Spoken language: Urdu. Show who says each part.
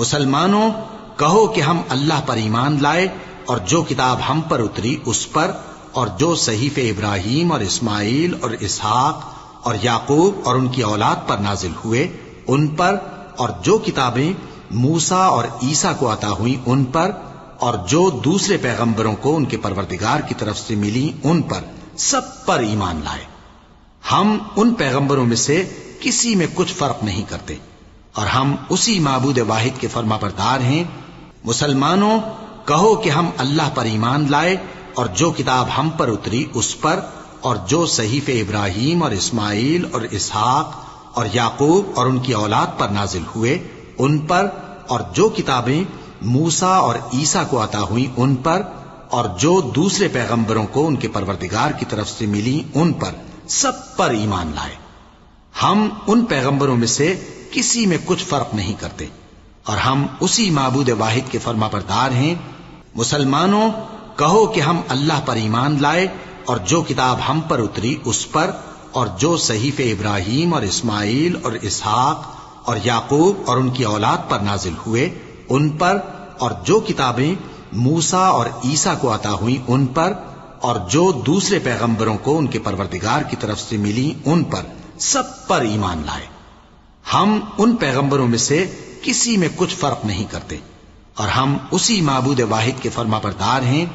Speaker 1: مسلمانوں کہو کہ ہم اللہ پر ایمان لائے اور جو کتاب ہم پر اتری اس پر، اور جو صحیفے ابراہیم اور اسماعیل اور اسحاق اور یعقوب اور ان کی اولاد پر نازل ہوئے ان پر، اور جو کتابیں موسیٰ اور عیسیٰ کو عطا ہوئیں ان پر، اور جو دوسرے پیغمبروں کو ان کے پروردگار کی طرف سے ملی ان پر، سب پر ایمان لائے۔ ہم ان پیغمبروں میں سے کسی میں کچھ فرق نہیں کرتے، اور ہم اسی معبود واحد کے فرما بردار ہیں۔ مسلمانوں کہو کہ ہم اللہ پر ایمان لائے اور جو کتاب ہم پر اتری اس پر، اور جو صحیفے ابراہیم اور اسماعیل اور اسحاق اور یعقوب اور ان کی اولاد پر نازل ہوئے ان پر، اور جو کتابیں موسیٰ اور عیسیٰ کو عطا ہوئیں ان پر، اور جو دوسرے پیغمبروں کو ان کے پروردگار کی طرف سے ملی ان پر، سب پر ایمان لائے۔ ہم ان پیغمبروں میں سے کسی میں کچھ فرق نہیں کرتے، اور ہم اسی معبود واحد کے فرما بردار ہیں۔ مسلمانوں کہو کہ ہم اللہ پر ایمان لائے اور جو کتاب ہم پر اتری اس پر، اور جو صحیفے ابراہیم اور اسماعیل اور اسحاق اور یعقوب اور ان کی اولاد پر نازل ہوئے ان پر، اور جو کتابیں موسیٰ اور عیسیٰ کو عطا ہوئیں ان پر، اور جو دوسرے پیغمبروں کو ان کے پروردگار کی طرف سے ملی ان پر، سب پر ایمان لائے۔ ہم ان پیغمبروں میں سے کسی میں کچھ فرق نہیں کرتے، اور ہم اسی معبود واحد کے فرما بردار ہیں۔